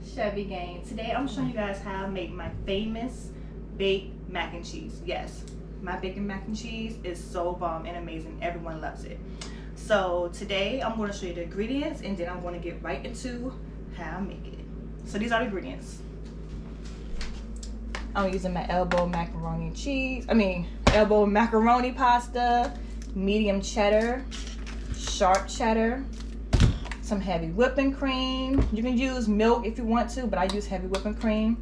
Chevy gang. Today I'm showing you guys how I make my famous baked mac and cheese. Yes, my bacon mac and cheese is so bomb and amazing. Everyone loves it. So today I'm going to show you the ingredients and then I'm going to get right into how I make it. So these are the ingredients. I'm using my elbow macaroni pasta, medium cheddar, sharp cheddar, some heavy whipping cream. You can use milk if you want to, but I use heavy whipping cream.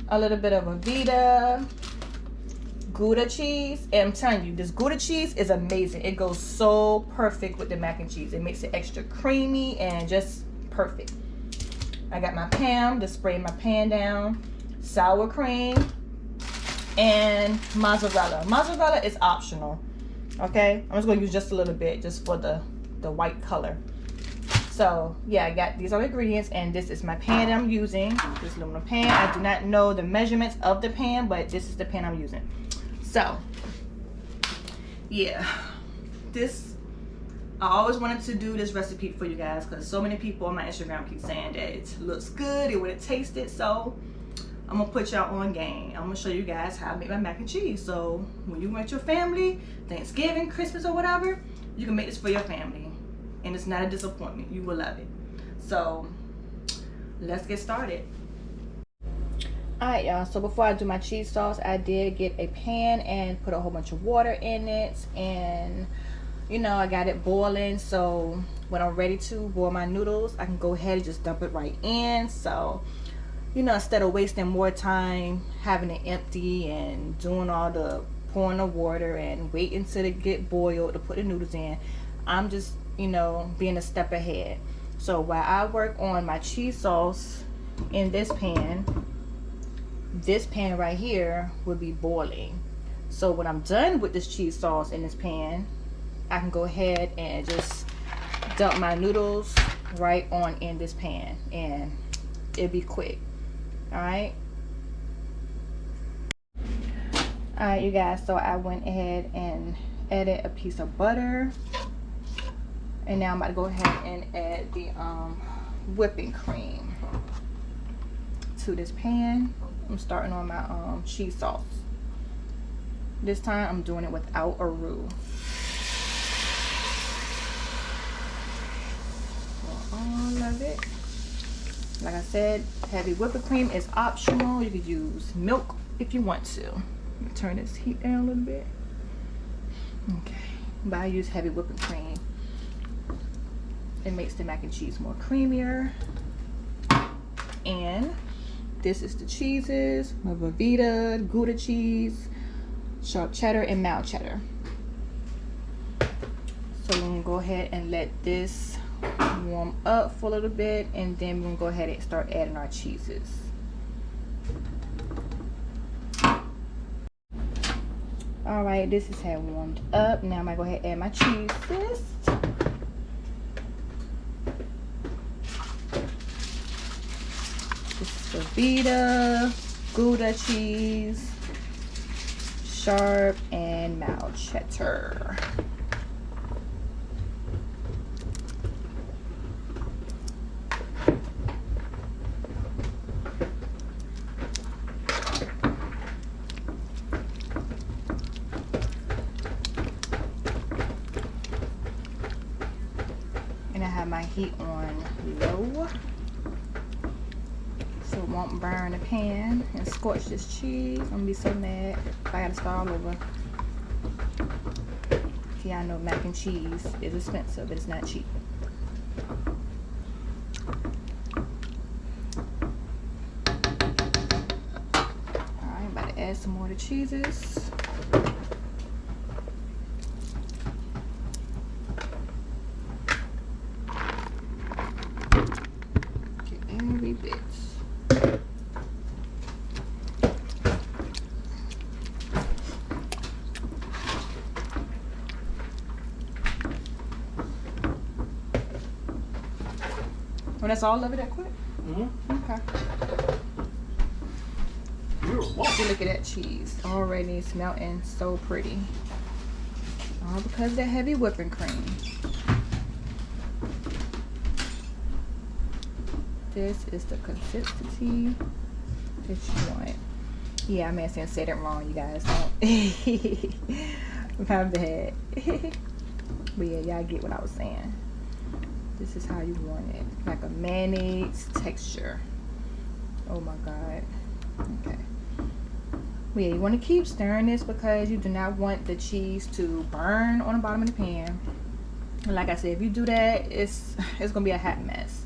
A little bit of Velveeta, Gouda cheese, and I'm telling you, this Gouda cheese is amazing. It goes so perfect with the mac and cheese. It makes it extra creamy and just perfect. I got my pan to spray my pan down, sour cream, and mozzarella. Mozzarella is optional, okay? I'm just gonna use just a little bit, just for the white color. So yeah, I got these are the ingredients, and this is my pan that I'm using, this aluminum pan. I do not know the measurements of the pan, but this is the pan I'm using. So yeah, I always wanted to do this recipe for you guys because so many people on my Instagram keep saying that it looks good, it would have tasted. So I'm gonna put y'all on game. I'm gonna show you guys how I make my mac and cheese. So when you with your family, Thanksgiving, Christmas, or whatever, you can make this for your family. And it's not a disappointment. You will love it. So let's get started. Alright y'all, so before I do my cheese sauce, I did get a pan and put a whole bunch of water in it, and you know, I got it boiling, so when I'm ready to boil my noodles, I can go ahead and just dump it right in. So you know, instead of wasting more time having it empty and doing all the pouring the water and waiting till it get boiled to put the noodles in, I'm just, you know, being a step ahead. So while I work on my cheese sauce in this pan right here will be boiling. So when I'm done with this cheese sauce in this pan, I can go ahead and just dump my noodles right on in this pan, and it'll be quick. Alright, you guys, so I went ahead and added a piece of butter, and now I'm about to go ahead and add the whipping cream to this pan. I'm starting on my cheese sauce. This time I'm doing it without a roux. All of it. Like I said, heavy whipping cream is optional. You could use milk if you want to. Turn this heat down a little bit. Okay, but I use heavy whipping cream. It makes the mac and cheese more creamier. And this is the cheeses: my Velveeta, Gouda cheese, sharp cheddar, and mild cheddar. So we're gonna go ahead and let this warm up for a little bit, and then we're gonna go ahead and start adding our cheeses. All right, this is had warmed up. Now I'm gonna go ahead and add my cheeses. This is Velveeta, Gouda cheese, sharp, and mild cheddar. And I have my heat on low, so it won't burn the pan and scorch this cheese. I'm gonna be so mad if I gotta start all over. Yeah, I know mac and cheese is expensive, but it's not cheap. Alright, I'm about to add some more of the cheeses. Every bit. Well, that's all of it that quick? Mm-hmm. Okay. Look at that cheese. Already it's melting so pretty. All because of that heavy whipping cream. this is the consistency that you want. Yeah, I may have said it wrong, you guys. Don't. My bad. But yeah, y'all get what I was saying. This is how you want it, like a mayonnaise texture. Oh my god. Okay. But yeah, you want to keep stirring this because you do not want the cheese to burn on the bottom of the pan. And like I said, if you do that, it's gonna be a hot mess.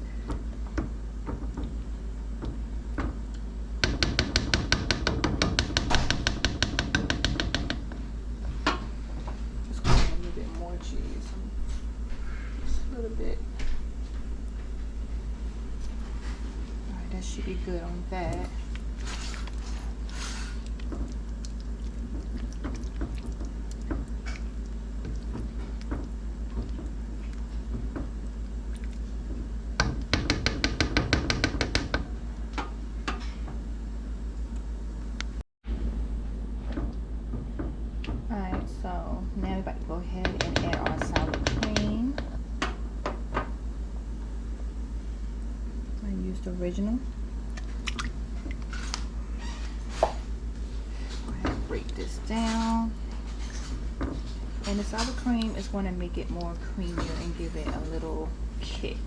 Just gonna add a little bit more cheese. Just a little bit. Alright, that should be good on that. Alright, so now we're about to go ahead and add our sour cream. I used the original. Go ahead and break this down. And the sour cream is going to make it more creamier and give it a little kick.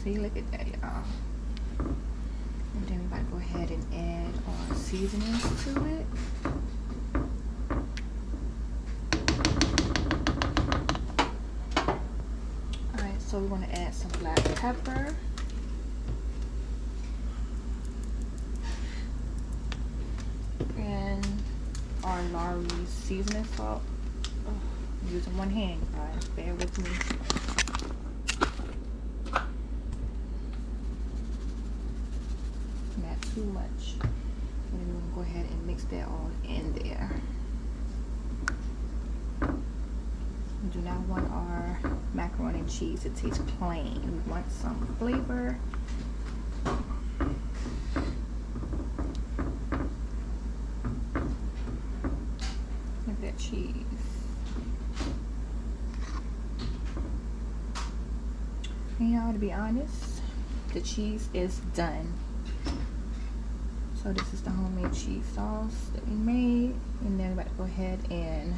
See, look at that, y'all. And then we're about to go ahead and add our seasonings to it. Alright, so we're going to add some black pepper. And our Laurie seasoning salt. Oh, I'm using one hand, guys. Bear with me. Too much. And then we're going to go ahead and mix that all in there. We do not want our macaroni and cheese to taste plain. We want some flavor. Look at that cheese. And y'all, to be honest, the cheese is done. So this is the homemade cheese sauce that we made, and then we're about to go ahead and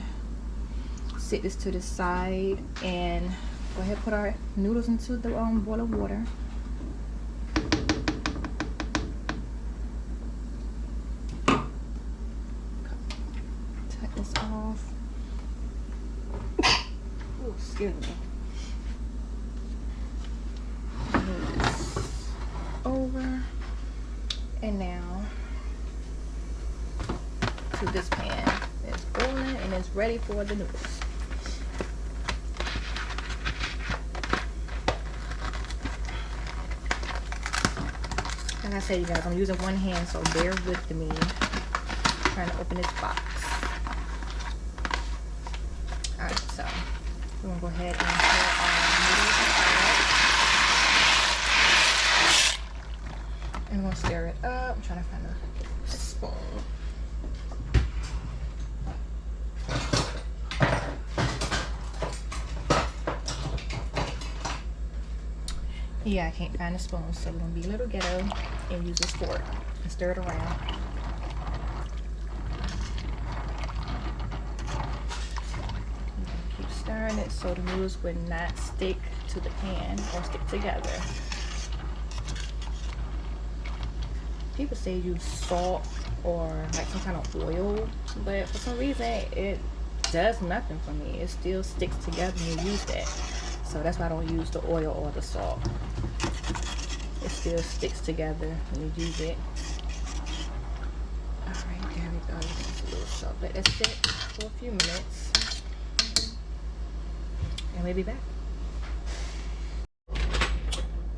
set this to the side and go ahead and put our noodles into the boil of water. Cut this off. Oh, excuse me. Move this over, and now this pan is boiling and it's ready for the noodles. Like I said, you guys, I'm using one hand, so bear with me. I'm trying to open this box. Alright, so we're gonna go ahead and pour our noodles inside. And we're gonna stir it up. I'm trying to find a spoon. Yeah, I can't find a spoon, so we're gonna be a little ghetto and use this fork and stir it around. Keep stirring it so the noodles would not stick to the pan or stick together. People say use salt or like some kind of oil, but for some reason it does nothing for me. It still sticks together when you use that. So that's why I don't use the oil or the salt. It still sticks together when you use it. Alright, there we go. Just a little salt. Let that sit for a few minutes. And we'll be back.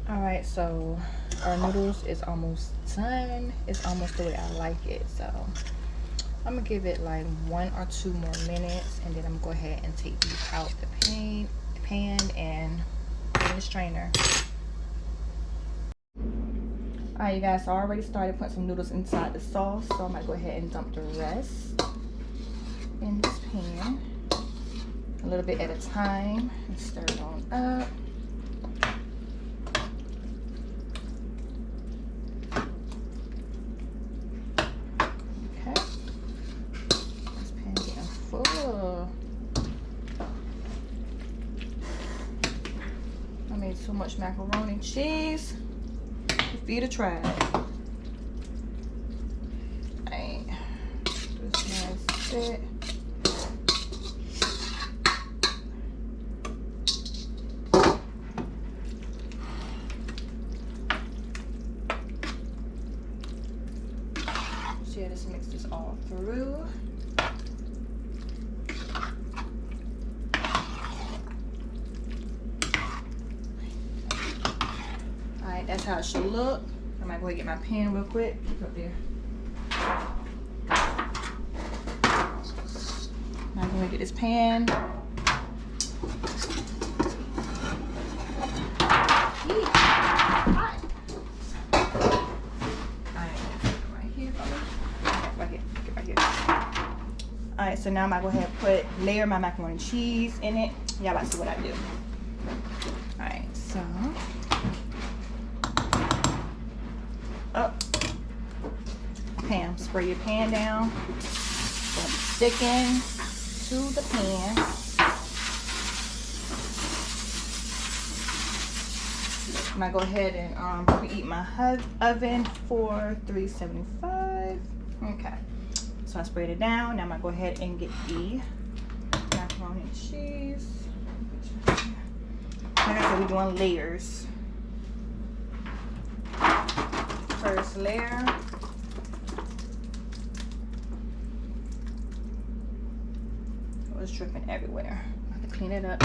Alright, so our noodles is almost done. It's almost the way I like it. So I'm going to give it like 1 or 2 more minutes. And then I'm going to go ahead and take these out the pan and put in the strainer. Alright, you guys, so I already started putting some noodles inside the sauce, so I'm gonna go ahead and dump the rest in this pan. A little bit at a time and stir it on up. Okay. This pan getting full. I made so much macaroni and cheese. For you to try it. Alright. This nice bit. So yeah, just mix this all through. Alright, that's how it should look. I might go ahead and get my pan real quick. Up there. Now I'm gonna get this pan. Alright, so now I'm gonna go ahead and layer my macaroni and cheese in it. Y'all about to see what I do. Alright, so spray your pan down. Sticking to the pan. I'm gonna go ahead and preheat my oven for 375. Okay. So I sprayed it down. Now I'm gonna go ahead and get the macaroni and cheese. Like I said, we're doing layers. First layer. It was dripping everywhere. I have to clean it up.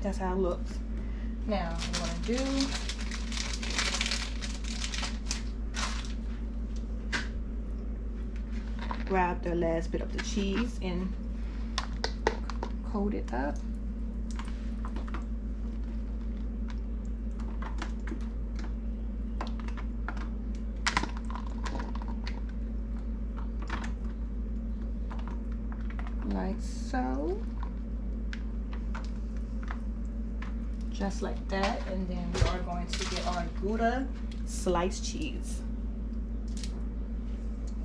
That's how it looks. Now what I'm gonna do. Grab the last bit of the cheese and coat it up. Like so. Just like that. And then we are going to get our Gouda sliced cheese.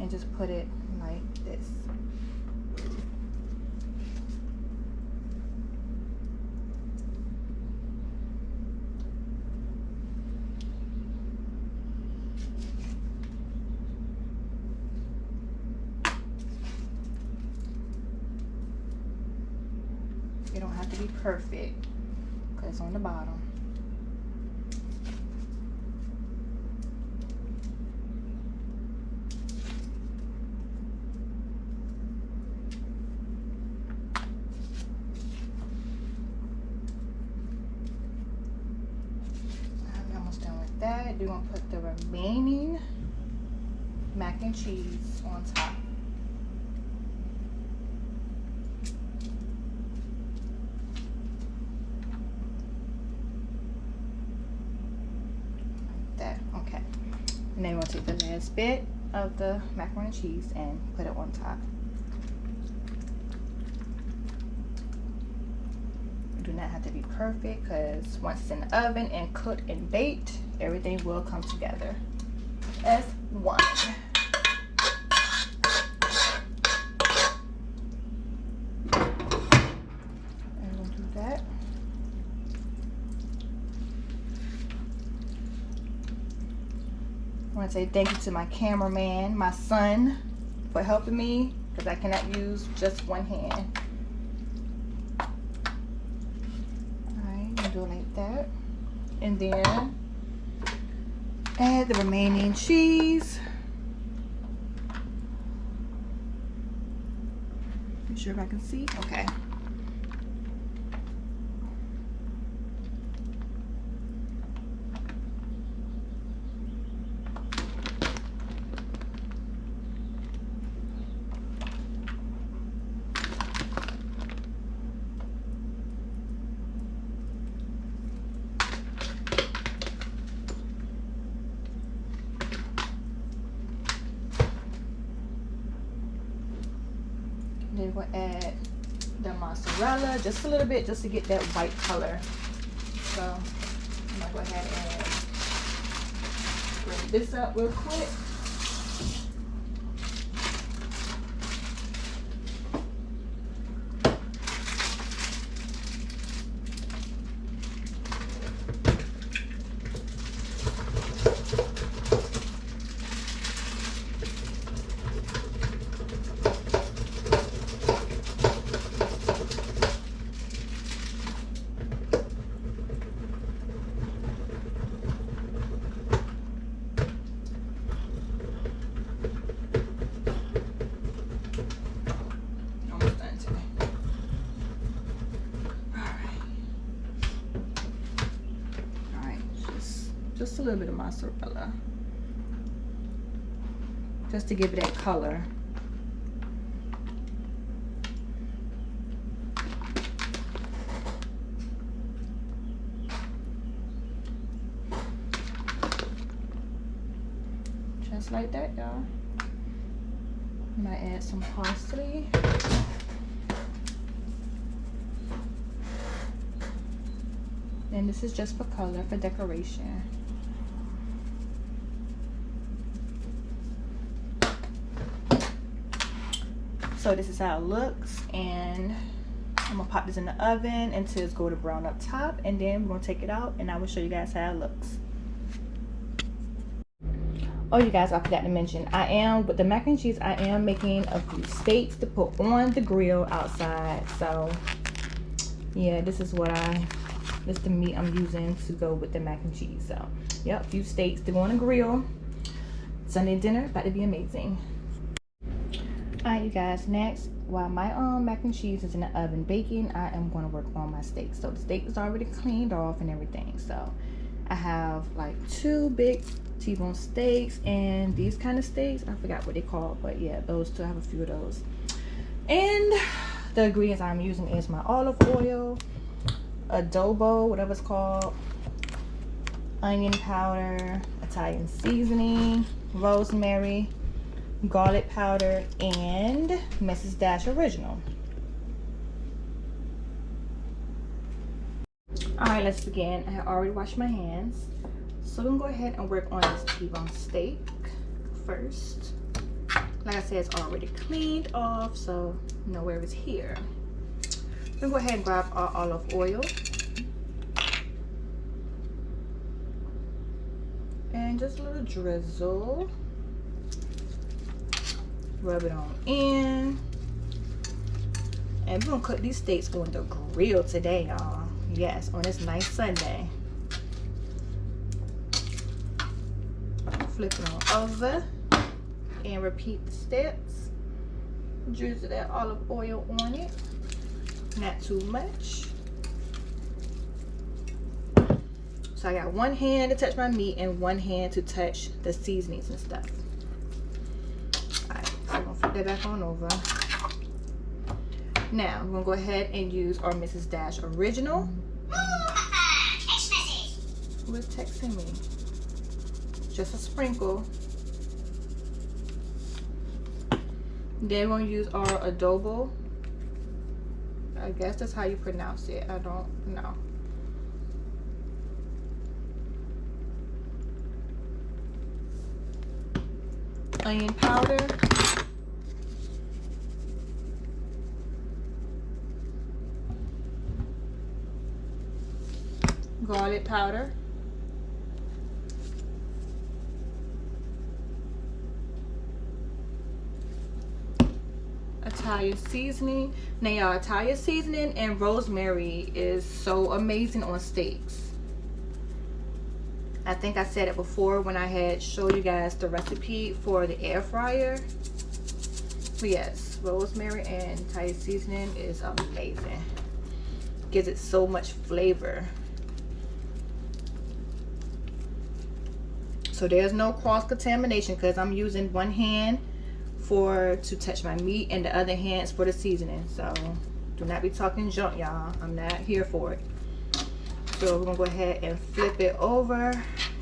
And just put it like this. It don't have to be perfect because it's on the bottom. That, we're going to put the remaining mac and cheese on top. Like that, okay. And then we'll take the last bit of the macaroni and cheese and put it on top. Do not have to be perfect because once it's in the oven and cooked and baked, everything will come together as one. And we'll do that. I want to say thank you to my cameraman, my son, for helping me because I cannot use just one hand. Do it like that, and then add the remaining cheese. Make sure if I can see. Okay. going to add the mozzarella, just a little bit, just to get that white color. So I'm going to go ahead and bring this up real quick. Just a little bit of mozzarella, just to give it that color. Just like that, y'all. I might add some parsley. And this is just for color, for decoration. So this is how it looks, and I'm gonna pop this in the oven until it's golden brown up top, and then we're gonna take it out and I will show you guys how it looks. Oh, you guys, I forgot to mention, with the mac and cheese, I am making a few steaks to put on the grill outside. So yeah, this is the meat I'm using to go with the mac and cheese. So yep, a few steaks to go on the grill. Sunday dinner about to be amazing. Alright, you guys, next, while my mac and cheese is in the oven baking, I am going to work on my steak. So the steak is already cleaned off and everything. So I have like 2 big T-bone steaks, and these kind of steaks, I forgot what they call, but yeah, those two, I have a few of those. And the ingredients I'm using is my olive oil, adobo, whatever it's called, onion powder, Italian seasoning, rosemary, garlic powder, and Mrs. Dash original. Alright, let's begin. I have already washed my hands, so I'm gonna go ahead and work on this T-bone steak first. Like I said, it's already cleaned off, so no worries here. I'm gonna go ahead and grab our olive oil and just a little drizzle. Rub it on in, and we're gonna cook these steaks on the grill today, y'all. Yes, on this nice Sunday. Flip it on over and repeat the steps. Drizzle that olive oil on it, not too much. So I got one hand to touch my meat and one hand to touch the seasonings and stuff. Flip that back on over. Now I'm gonna go ahead and use our Mrs. Dash original. Who is texting me? Just a sprinkle. Then we're gonna use our adobo. I guess that's how you pronounce it. I don't know. Onion powder. Garlic powder, Italian seasoning. Now y'all, Italian seasoning and rosemary is so amazing on steaks. I think I said it before when I had showed you guys the recipe for the air fryer. But yes, rosemary and Italian seasoning is amazing. Gives it so much flavor. So there's no cross-contamination because I'm using one hand to touch my meat and the other hand's for the seasoning. So do not be talking junk, y'all. I'm not here for it. So we're gonna go ahead and flip it over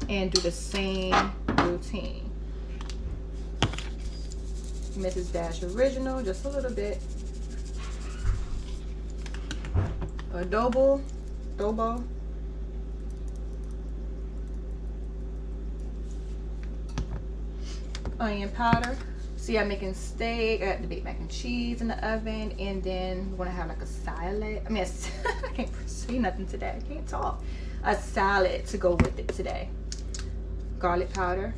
and do the same routine. Mrs. Dash original, just a little bit. adobo, onion powder. See, I'm making steak. I got the baked mac and cheese in the oven, and then we're gonna have like a salad. I mean, I can't say nothing today. I can't talk. A salad to go with it today. Garlic powder.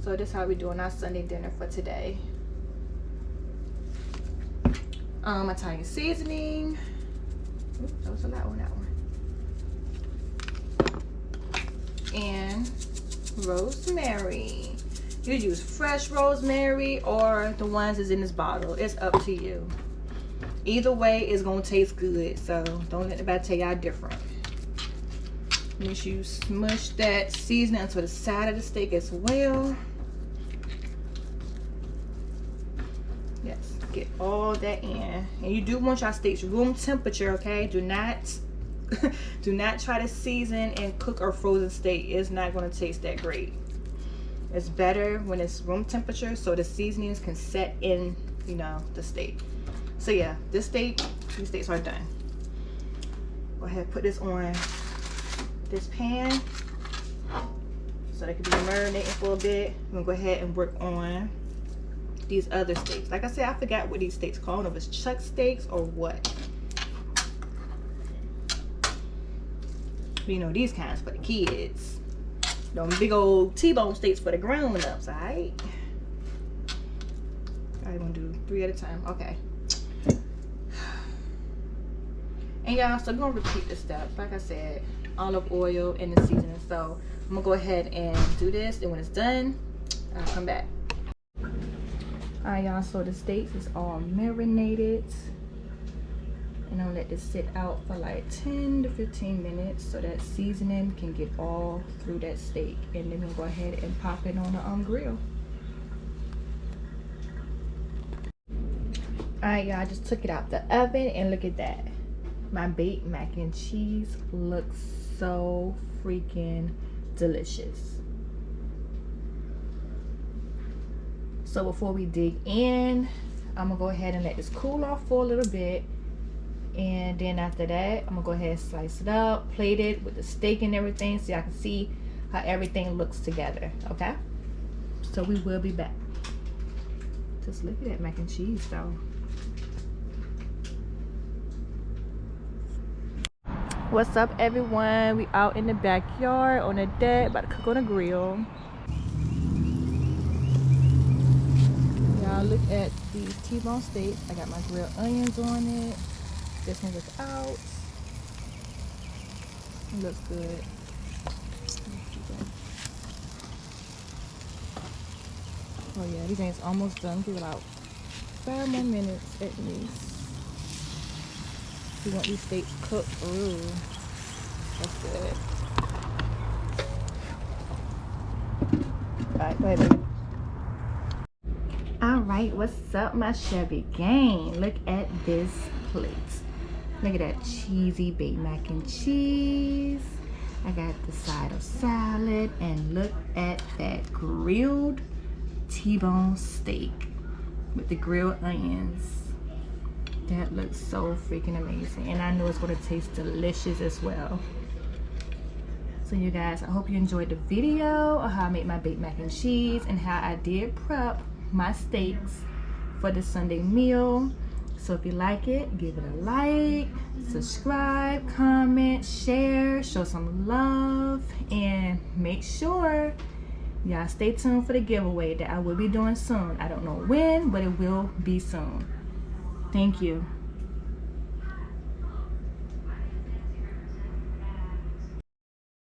So this is how we're doing our Sunday dinner for today. Italian seasoning. Oops, that was a lot on that one. And rosemary. You use fresh rosemary or the ones that's in this bottle. It's up to you. Either way, it's gonna taste good. So don't let anybody tell y'all different. Make sure you smush that seasoning onto the side of the steak as well. Yes, get all that in. And you do want your steaks room temperature, okay? Do not do not try to season and cook a frozen steak. It's not going to taste that great. It's better when it's room temperature so the seasonings can set in, you know, the steak. So yeah, these steaks are done. Go ahead and put this on this pan so they can be marinating for a bit. I'm gonna go ahead and work on these other steaks. Like I said, I forgot what these steaks called, if it's chuck steaks or what. You know, these kinds for the kids. Them big old T-bone steaks for the grown-ups, alright? I'm gonna do 3 at a time. Okay. And y'all, so we're gonna repeat the steps. Like I said, olive oil and the seasoning. So I'm gonna go ahead and do this, and when it's done, I'll come back. Alright y'all, so the steaks is all marinated, and I'll let this sit out for like 10 to 15 minutes so that seasoning can get all through that steak, and then we'll go ahead and pop it on the grill. Alright y'all, I just took it out the oven, and look at that. My baked mac and cheese looks so freaking delicious. So before we dig in, I'm gonna go ahead and let this cool off for a little bit, and then after that I'm gonna go ahead and slice it up, plate it with the steak and everything so y'all can see how everything looks together. Okay, so we will be back. Just look at that mac and cheese though. What's up everyone? We out in the backyard on the deck about to cook on a grill. Y'all look at these T-bone steaks. I got my grilled onions on it. This one was out. It looks good. Oh yeah, these things almost done. Give it about 5 more minutes at least. You want these steaks cooked. Ooh, that's good. Alright, go ahead, baby. Alright, what's up, my Chevy gang? Look at this plate. Look at that cheesy baked mac and cheese. I got the side of salad, and look at that grilled T-bone steak with the grilled onions. That looks so freaking amazing, and I know it's going to taste delicious as well. So you guys, I hope you enjoyed the video of how I made my baked mac and cheese and how I did prep my steaks for the Sunday meal. So if you like it, give it a like, subscribe, comment, share, show some love, and make sure y'all stay tuned for the giveaway that I will be doing soon. I don't know when, but it will be soon. Thank you.